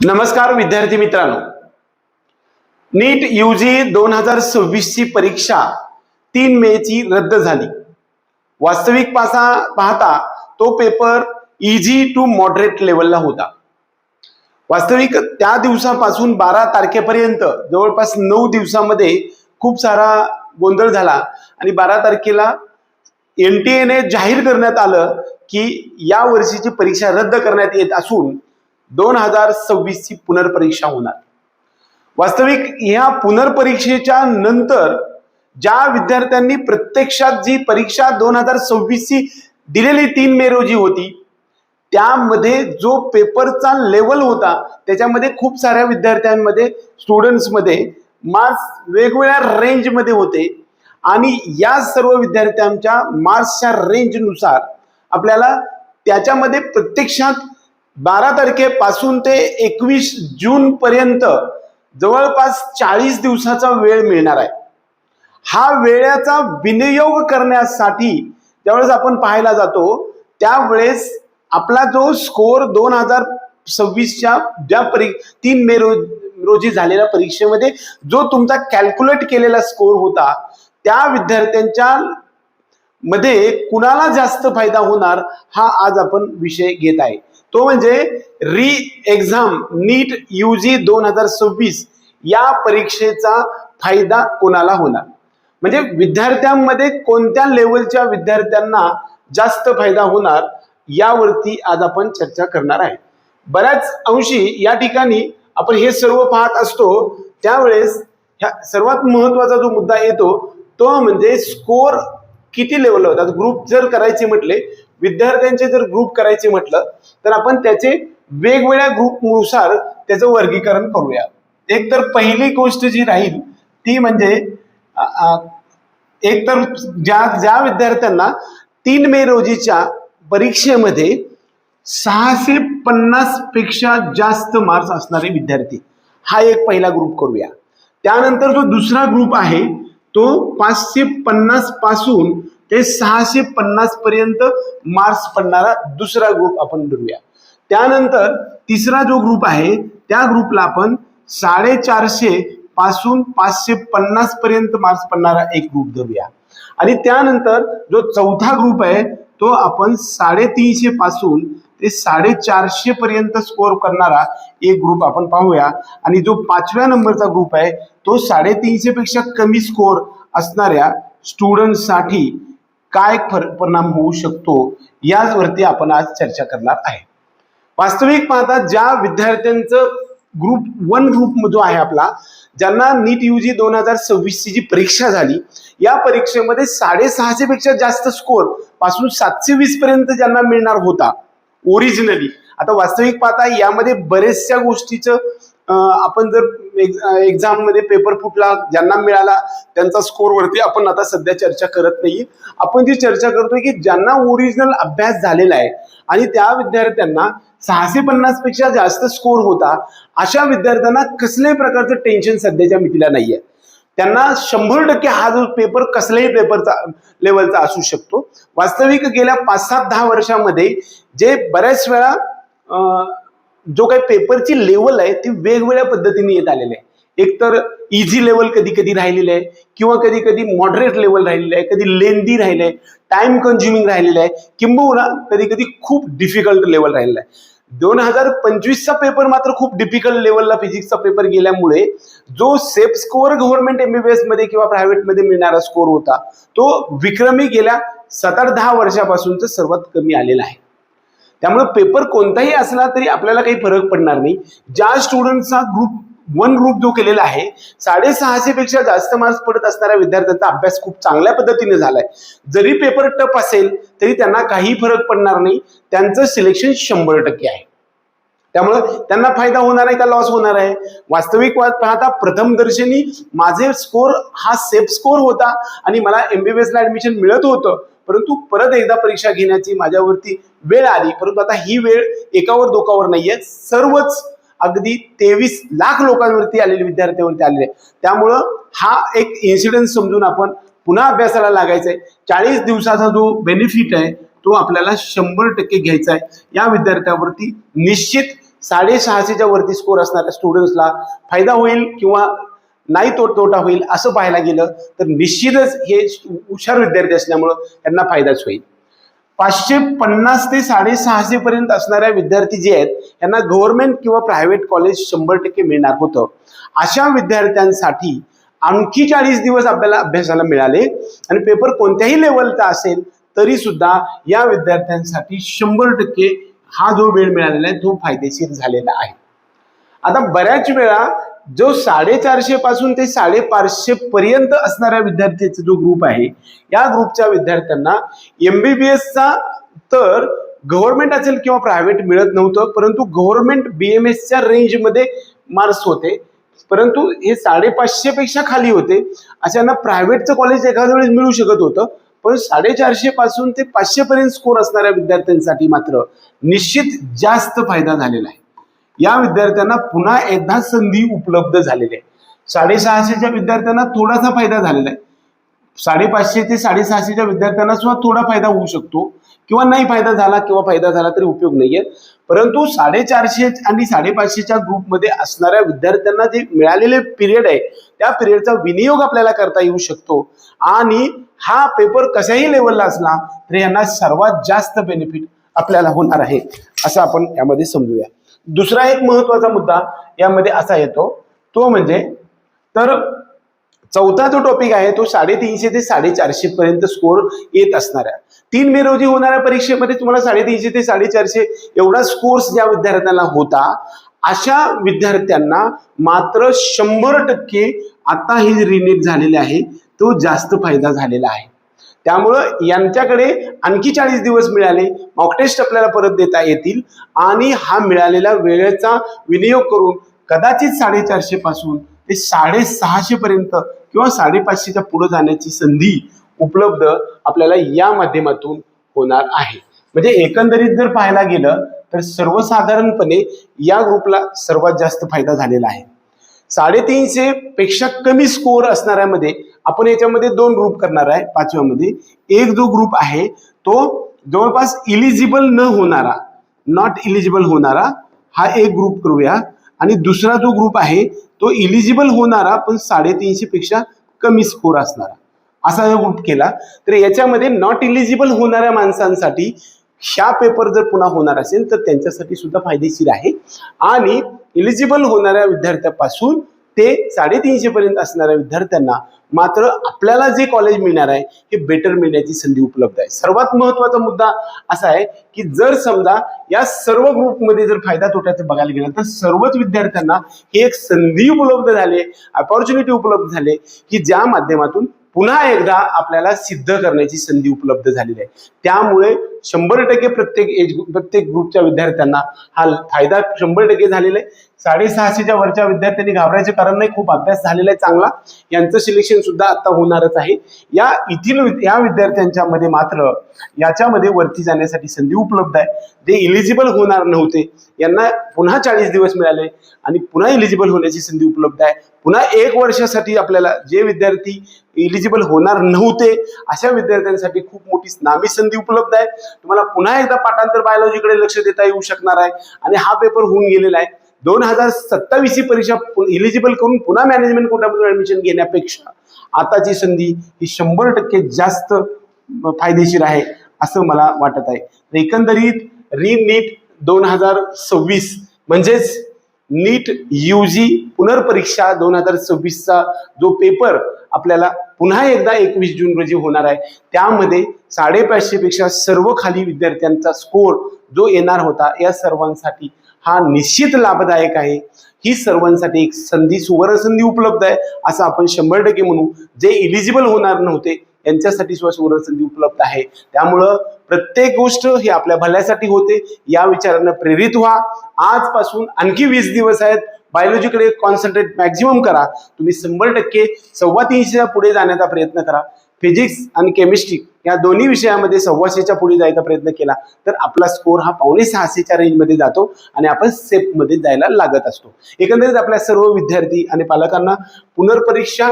नमस्कार विद्यार्थी मित्रांनो, नीट यूजी 2026 ची परीक्षा 3 मे ची रद्द झाली। वास्तविक पाहता तो पेपर इझी टू मॉडरेट लेवलला होता। वास्तविक त्या दिवसापासून 12 तारखेपर्यंत जवळपास 9 दिवसामध्ये खूप सारा गोंधळ झाला आणि 12 तारखेला एनटीएने जाहीर करण्यात आलं की या वर्षीची परीक्षा रद्द करण्यात येत असून 2026 ची पुनर्परीक्षा होणार। वास्तविक या पुनर्परीक्षेच्या नंतर ज्या विद्यार्थ्यांनी प्रत्यक्षात जी परीक्षा 2026 ची दिलेली 3 मे रोजी होती त्यामध्ये जो पेपरचा लेवल होता त्याच्यामध्ये खूप साऱ्या विद्यार्थ्यांमध्ये स्टुडंट्समध्ये मार्क्स वेगवेगळ्या रेंजमध्ये होते आणि या सर्व विद्यार्थ्यांच्या मार्क्सच्या रेंजनुसार आपल्याला त्याच्यामध्ये प्रत्यक्षात 12 तारखेपासून ते 21 जून पर्यंत जवळपास 40 दिवसाचा वेळ मिळणार आहे। हा वेळेचा विनियोग करण्यासाठी ज्यावेळेस आपण पाहायला जातो त्यावेळेस आपला जो स्कोर 2026 च्या ज्या 3 मे रोजी झालेल्या परीक्षेमध्ये जो तुमचा कॅल्क्युलेट केलेला स्कोर होता त्या विद्यार्थ्यांच्या मध्ये कुणाला जास्त फायदा होणार हा आज आपण विषय घेत आहे। तो म्हणजे री एक्झाम नीट यूजी 2026 या परीक्षेचा फायदा कोणाला होणार, म्हणजे विद्यार्थ्यांमध्ये कोणत्या लेवलच्या विद्यार्थ्यांना जास्त फायदा होणार यावरती आज आपण चर्चा करणार आहे। बऱ्याच अंशी या ठिकाणी आपण हे सर्व पाहत असतो त्यावेळेस ह्या सर्वात महत्त्वाचा जो मुद्दा येतो तो म्हणजे स्कोर किती लेवलला होतात। ग्रुप जर करायचे म्हटले, विद्यार्थ्यांचे जर ग्रुप करायचे म्हटलं तर आपण त्याचे वेगवेगळ्या ग्रुपनुसार त्याचं वर्गीकरण करूया। एक तर पहिली गोष्ट जी राहील ती म्हणजे एक तर ज्या विद्यार्थ्यांना 3 मे रोजीच्या परीक्षेमध्ये 650 पेक्षा जास्त मार्क्स असणारे विद्यार्थी हा एक पहिला ग्रुप करूया। त्यानंतर जो दुसरा ग्रुप आहे तो 550 पासून ते 650 पर्यंत मार्क्स पडणारा दुसरा ग्रुप आपण धरूया। त्यानंतर तिसरा जो ग्रुप आहे त्या ग्रुपला आपण 450 पासून 550 पर्यंत मार्क्स पडणारा एक ग्रुप धरूया आणि त्यानंतर जो चौथा ग्रुप आहे तो आपण 350 पासून ते 450 पर्यंत स्कोर करणारा एक ग्रुप आपण पाहूया आणि जो 5व्या नंबरचा ग्रुप आहे तो 350 पेक्षा कमी स्कोर असणाऱ्या स्टुडंट्ससाठी काय परिणाम होऊ शकतो यावरती आपण आज चर्चा करणार आहे। वास्तविक पाहता ज्या विद्यार्थ्यांचं ग्रुप 1 ग्रुप जो आहे आपला, ज्यांना नीट यूजी 2026 ची जी परीक्षा झाली या परीक्षेमध्ये 650 पेक्षा जास्त स्कोर पासून 720 पर्यंत ज्यांना मिळणार होता ओरिजिनली, आता वास्तविक पाहता यामध्ये बरेचशा गोष्टीचं आपण जर एक्झाम मध्ये पेपर फुटला ज्यांना मिळाला त्यांचा स्कोर वरती आपण आता सध्या चर्चा करत नाही। आपण जी चर्चा करतोय की ज्यांना ओरिजिनल अभ्यास झालेला आहे आणि त्या विद्यार्थ्यांना 650 पेक्षा जास्त स्कोर होता अशा विद्यार्थ्यांना कसल्याही प्रकारचं टेन्शन सध्याच्या मितीला नाहीये। त्यांना 100% हा जो पेपर कसल्याही पेपरचा लेवलचा असू शकतो। वास्तविक गेल्या 5-10 वर्षामध्ये जे बऱ्याच वेळा जो काही पेपरची लेवल आहे ती वेगवेगळ्या पद्धतीने येत आलेली आहे। एक तर इझी लेवल कधी कधी राहिलेलं आहे किंवा कधी कधी मॉडरेट लेवल राहिलेलं आहे, कधी लेंदी राहिलं आहे, टाइम कन्झ्युमिंग राहिलेलं आहे किंबहुना कधी कधी खूप डिफिकल्ट लेवल राहिलेलं आहे। 2025 चा पेपर मात्र खूप डिफिकल्ट लेवलला फिजिक्सचा पेपर गेल्यामुळे जो सेफ स्कोअर गव्हर्नमेंट एमबीबीएस मध्ये किंवा प्रायव्हेट मध्ये मिळणारा स्कोर होता तो विक्रमी गेल्या 7-10 वर्षापासूनच सर्वात कमी आलेला आहे। त्यामुळे पेपर कोणताही असला तरी आपल्याला काही फरक पडणार नाही। ज्या स्टुडंटचा ग्रुप 1 ग्रुप जो केलेला आहे 650 पेक्षा जास्त मार्क्स पडत असणाऱ्या विद्यार्थ्यांचा अभ्यास खूप चांगल्या पद्धतीने झालाय। जरी पेपर टफ असेल तरी त्यांना काही फरक पडणार नाही, त्यांचं सिलेक्शन 100% आहे। त्यामुळे त्यांना फायदा होणार आहे का लॉस होणार आहे? वास्तविक पाहता प्रथमदर्शनी माझे स्कोर हा सेफ स्कोर होता आणि मला एमबीबीएस ला ऍडमिशन मिळत होतं, परंतु परत एकदा परीक्षा घेण्याची माझ्यावरती वेळ आली। परंतु आता ही वेळ एकावर दोकावर नाहीये, सर्वच अगदी 23 लाख लोकांवरती आलेले विद्यार्थ्यांवरती आलेले आहे। त्यामुळं हा एक इन्सिडेंट समजून आपण पुन्हा अभ्यासाला लागायचंय। 40 दिवसाचा जो बेनिफिट आहे तो आपल्याला 100% घ्यायचा आहे। या विद्यार्थ्यावरती निश्चित 650च्या वरती स्कोर असणाऱ्या स्टुडंट्सला फायदा होईल किंवा नाही तोटा होईल असं पाहायला गेलं तर निश्चितच हे हुशार विद्यार्थी असल्यामुळं त्यांना फायदाच होईल. 550 ते 650 पर्यंत असणाऱ्या विद्यार्थी जे आहेत त्यांना गव्हर्नमेंट किंवा प्रायव्हेट कॉलेज 100% मिळणार होतं. अशा विद्यार्थ्यांसाठी आणखी 40 दिवस आपल्याला अभ्यासाला मिळाले आणि पेपर कोणत्याही लेवलचा असेल तरी सुद्धा या विद्यार्थ्यांसाठी 100% हा जो वेळ मिळालेला आहे तो फायदेशीर झालेला आहे. आता बऱ्याच वेळा जो 450 पासून ते 550 पर्यंत असणाऱ्या विद्यार्थ्यांचा जो ग्रुप आहे या ग्रुपच्या विद्यार्थ्यांना MBBSचा तर गव्हर्नमेंट असेल किंवा प्रायव्हेट मिळत नव्हतं, परंतु गव्हर्नमेंट BMSच्या रेंजमध्ये मार्क्स होते, परंतु हे 550 पेक्षा खाली होते. अशांना प्रायव्हेटचं कॉलेज एखाद्या वेळेस मिळू शकत होतं, पण 450 पासून ते 500 पर्यंत स्कोर असणाऱ्या विद्यार्थ्यांसाठी मात्र निश्चित जास्त फायदा झालेला आहे. या विद्यार्थ्यांना पुन्हा एकदा संधी उपलब्ध झालेली आहे. 650च्या विद्यार्थ्यांना थोडासा फायदा झालेला आहे. 550 ते 650च्या विद्यार्थ्यांना सुद्धा थोडा फायदा होऊ शकतो किंवा नाही फायदा झाला किंवा फायदा झाला तरी उपयोग नाहीये. परंतु 450 आणि 550च्या ग्रुपमध्ये असणाऱ्या विद्यार्थ्यांना जे मिळालेले पिरियड आहे त्या पिरियडचा विनियोग आपल्याला करता येऊ शकतो आणि हा पेपर कशाही लेवलला असला तरी यांना सर्वात जास्त बेनिफिट आपल्याला होणार आहे असं आपण यामध्ये समजूया. दुसरा एक महत्वाचा मुद्दा यामध्ये असा येतो तो म्हणजे तर चौथा जो टॉपिक आहे तो 350 ते 450 पर्यंत स्कोर येत असणाऱ्या 3 मे रोजी होणाऱ्या परीक्षेमध्ये तुम्हाला 350 ते 450 एवढा स्कोर्स ज्या विद्यार्थ्यांना होता अशा विद्यार्थ्यांना मात्र 100% आता हे रिनीट झालेले आहे तो जास्त फायदा झालेला आहे. त्यामुळं यांच्याकडे आणखी 40 दिवस मिळाले, मॉक टेस्ट आपल्याला परत देता येतील आणि हा मिळालेला वेळेचा विनियोग करून कदाचित 450 पासून ते 650 पर्यंत किंवा 550च्या पुढे जाण्याची संधी उपलब्ध आपल्याला या माध्यमातून होणार आहे. म्हणजे एकंदरीत जर पाहायला गेलं तर सर्वसाधारणपणे या ग्रुपला सर्वात जास्त फायदा झालेला आहे. 350 पेक्षा कमी स्कोर असणाऱ्यामध्ये आपण याच्यामध्ये 2 ग्रुप करणार आहे. 5व्यामध्ये एक जो ग्रुप आहे तो जवळपास इलिजिबल न होणारा, नॉट इलिजिबल होणारा हा एक ग्रुप करूया आणि दुसरा जो ग्रुप आहे तो इलिजिबल होणारा पण 350 पेक्षा कमी स्कोर असणारा असा जो ग्रुप केला. तर याच्यामध्ये नॉट इलिजिबल होणाऱ्या माणसांसाठी हा पेपर जर पुन्हा होणार असेल तर त्यांच्यासाठी सुद्धा फायदेशीर आहे आणि इलिजिबल होणाऱ्या विद्यार्थ्यापासून ते 350 पर्यंत असणाऱ्या विद्यार्थ्यांना मात्र आपल्याला जे कॉलेज मिळणार आहे हे बेटर मिळण्याची संधी उपलब्ध आहे. सर्वात महत्वाचा मुद्दा असा आहे की जर समजा या सर्व ग्रुपमध्ये जर फायदा तोट्याचं बघायला गेलं तर सर्वच विद्यार्थ्यांना ही एक संधी उपलब्ध झाली, अपॉर्च्युनिटी उपलब्ध झाली की ज्या माध्यमातून पुन्हा एकदा आपल्याला सिद्ध करण्याची संधी उपलब्ध झालेली आहे. त्यामुळे 100% प्रत्येक ग्रुपच्या विद्यार्थ्यांना हा फायदा 100% झालेला आहे. 650च्या वरच्या विद्यार्थ्यांनी घाबरायचे कारण नाही, खूप अभ्यास झालेला आहे चांगला, यांचं सिलेक्शन सुद्धा आता होणारच आहे. या विद्यार्थ्यांच्या मध्ये मात्र याच्यामध्ये वरती जाण्यासाठी संधी उपलब्ध आहे. जे इलिजिबल होणार नव्हते यांना पुन्हा 40 दिवस मिळाले आणि पुन्हा इलिजिबल होण्याची संधी उपलब्ध आहे. पुन्हा 1 वर्षासाठी आपल्याला जे विद्यार्थी इलिजिबल होणार नव्हते अशा विद्यार्थ्यांसाठी खूप मोठी नामी संधी उपलब्ध आहे. तुम्हाला पुन्हा एकदा पाठांतर बायोलॉजीकडे लक्ष देता येऊ शकणार आहे आणि हा पेपर होऊन गेलेला आहे. 2027 ही परीक्षा इलिजिबल करून पुन्हा मॅनेजमेंट कोटामधून ऍडमिशन घेण्यापेक्षा आताची संधी ही 100% जास्त फायदेशीर आहे असं मला वाटत आहे. एकंदरीत नीट 2026 म्हणजेच नीट UG पुनर्परीक्षा 2026चा जो पेपर आपल्याला पुन्हा एकदा 21 जून रोजी होणार आहे त्यामध्ये 550 पेक्षा सर्व खाली विद्यार्थ्यांचा स्कोर जो येणार होता या सर्वांसाठी हा निश्चित लाभदायक आहे. ही सर्वांसाठी एक सुवर्ण संधी उपलब्ध आहे असं आपण 100% म्हणू. जे इलिजिबल होणार नव्हते यांच्यासाठी सुवर्ण संधी उपलब्ध आहे. त्यामुळं प्रत्येक गोष्ट ही आपल्या भल्यासाठी होते या विचारानं प्रेरित व्हा. आजपासून आणखी 20 दिवस आहेत. बायोलॉजीकडे कॉन्सन्ट्रेट मॅक्झिमम करा. तुम्ही 100% 350च्या पुढे जाण्याचा प्रयत्न करा. फिजिक्स आणि केमिस्ट्री या दोन्ही विषयामध्ये 125च्या पुढे जायचा प्रयत्न केला तर आपला स्कोर हा 5.6च्या रेंजमध्ये जातो आणि आपण सेफमध्ये जायला लागत असतो. एकंदरीत आपल्या सर्व विद्यार्थी आणि पालकांना पुनर्परीक्षा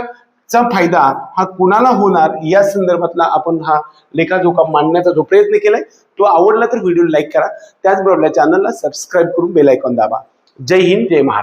चा फायदा हा कुणाला होणार या संदर्भातला आपण हा लेखाजोखा मांडण्याचा जो प्रयत्न केलाय तो आवडला तर व्हिडिओ लाईक करा, त्याचबरोबर चॅनलला सबस्क्राईब करून बेल आयकॉन दाबा. जय हिंद, जय महाराष्ट्र.